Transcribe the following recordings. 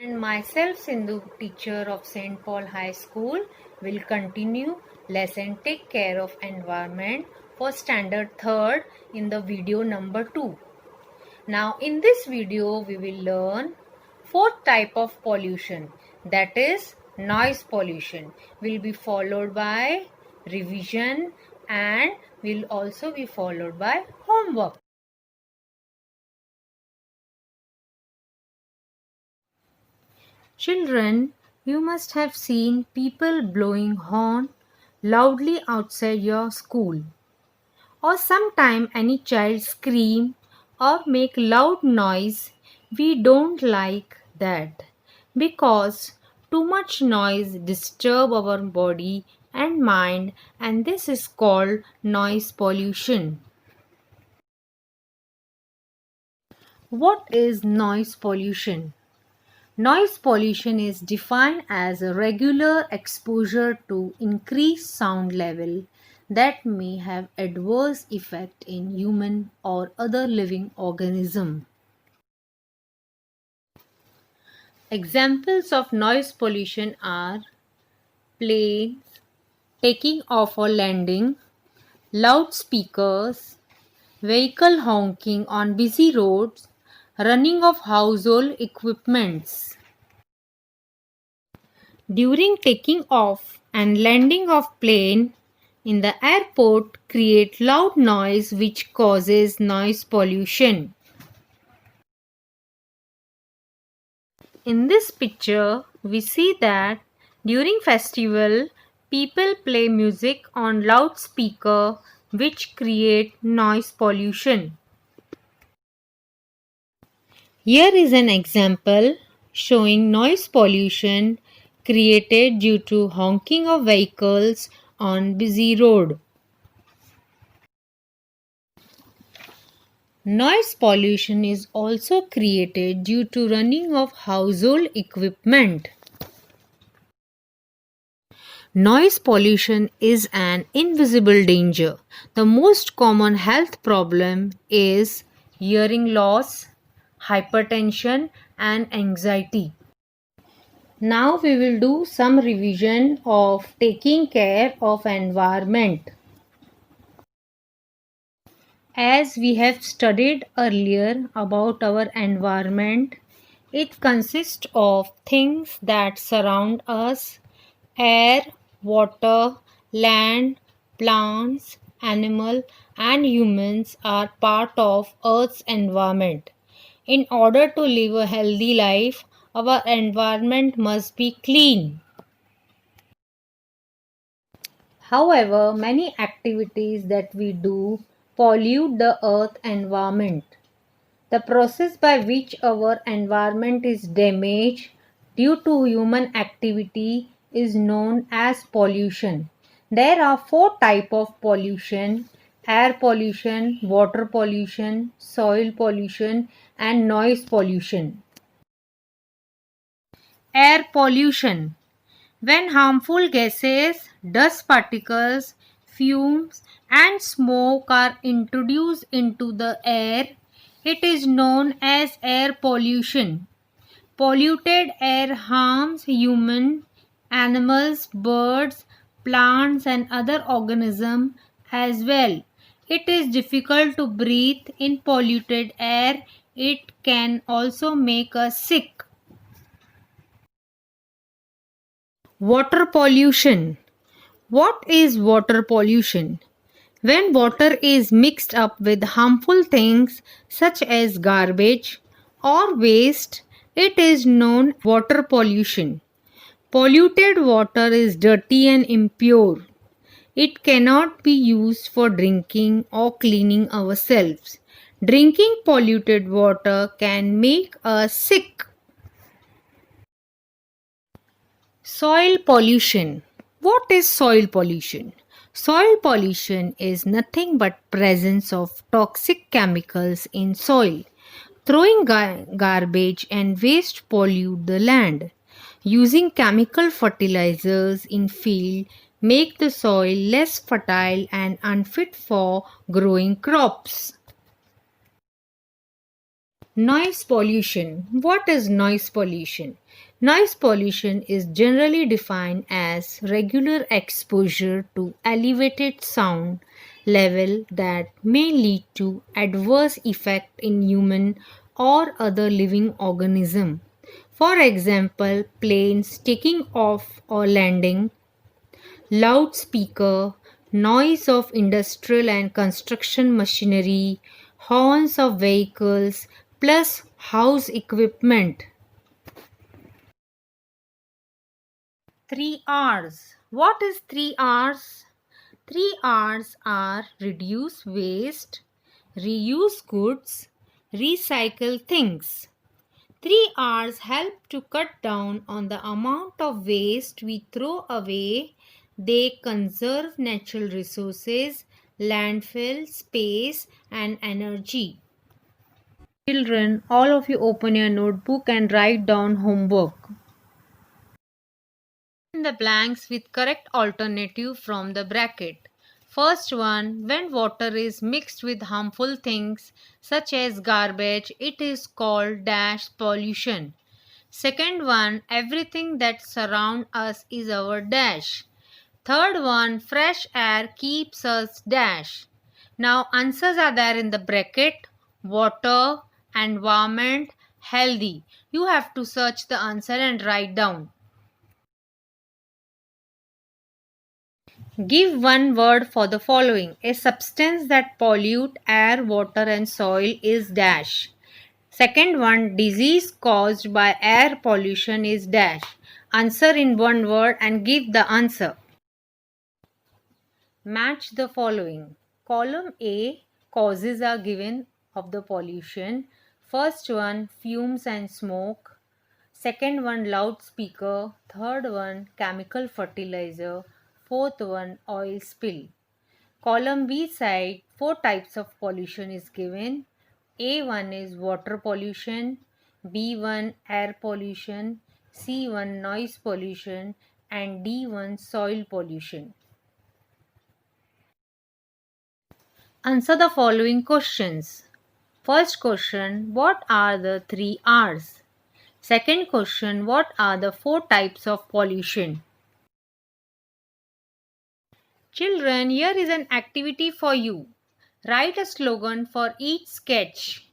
And myself, Sindhu, teacher of St. Paul High School, will continue lesson Take Care of Environment for Standard 3rd in the video number 2. Now in this video we will learn fourth type of pollution, that is noise pollution. Will be followed by revision and will also be followed by homework. Children, you must have seen people blowing horn loudly outside your school, or sometime any child scream or make loud noise. We don't like that because too much noise disturb our body and mind, and this is called noise pollution. What is noise pollution? Noise pollution is defined as a regular exposure to increased sound level that may have adverse effect in human or other living organism. Examples of noise pollution are planes taking off or landing, loudspeakers, vehicle honking on busy roads, running of household equipments. During taking off and landing of plane in the airport create loud noise which causes noise pollution. In this picture we see that during festival people play music on loudspeaker which create noise pollution. Here is an example showing noise pollution created due to honking of vehicles on busy road. Noise pollution is also created due to running of household equipment. Noise pollution is an invisible danger. The most common health problem is hearing loss, hypertension and anxiety. Now we will do some revision of taking care of environment. As we have studied earlier about our environment, it consists of things that surround us: air, water, land, plants, animal and humans are part of Earth's environment. In order to live a healthy life, our environment must be clean. However, many activities that we do pollute the earth environment. The process by which our environment is damaged due to human activity is known as pollution. There are four types of pollution: air pollution, water pollution, soil pollution and noise pollution. Air pollution: when harmful gases, dust particles, fumes and smoke are introduced into the air, it is known as air pollution. Polluted air harms human, animals, birds, plants and other organisms as well. It is difficult to breathe in polluted air. It can also make us sick. Water pollution. What is water pollution? When water is mixed up with harmful things such as garbage or waste, it is known as water pollution. Polluted water is dirty and impure. It cannot be used for drinking or cleaning ourselves. Drinking polluted water can make us sick. Soil pollution. What is soil pollution? Soil pollution is nothing but presence of toxic chemicals in soil. Throwing garbage and waste pollute the land. Using chemical fertilizers in field make the soil less fertile and unfit for growing crops. Noise pollution. What is noise pollution? Noise pollution is generally defined as regular exposure to elevated sound level that may lead to adverse effect in human or other living organism. For example, planes taking off or landing, loudspeaker, noise of industrial and construction machinery, horns of vehicles, plus house equipment. 3 R's. What is 3 R's? 3 R's are reduce waste, reuse goods, recycle things. 3 R's help to cut down on the amount of waste we throw away. They conserve natural resources, landfill, space, and energy. Children, all of you open your notebook and write down homework. In the blanks with correct alternative from the bracket. First one, when water is mixed with harmful things such as garbage, it is called dash pollution. Second one, everything that surrounds us is our dash. Third one, fresh air keeps us dash. Now answers are there in the bracket. Water, environment, healthy. You have to search the answer and write down. Give one word for the following. A substance that pollute air, water and soil is dash. Second one, disease caused by air pollution is dash. Answer in one word and give the answer. Match the following. Column A, causes are given of the pollution. First one, fumes and smoke. Second one, loudspeaker. Third one, chemical fertilizer. Fourth one, oil spill. Column B side, 4 types of pollution is given. A1 is water pollution, B1 air pollution, C1 noise pollution, and D1 soil pollution. Answer the following questions. First question, what are the 3 R's? Second question, what are the 4 types of pollution? Children, here is an activity for you. Write a slogan for each sketch.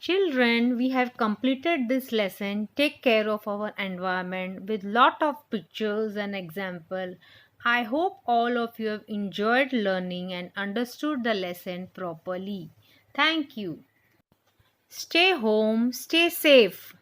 Children, we have completed this lesson. Take care of our environment with lot of pictures and example. I hope all of you have enjoyed learning and understood the lesson properly. Thank you. Stay home, stay safe.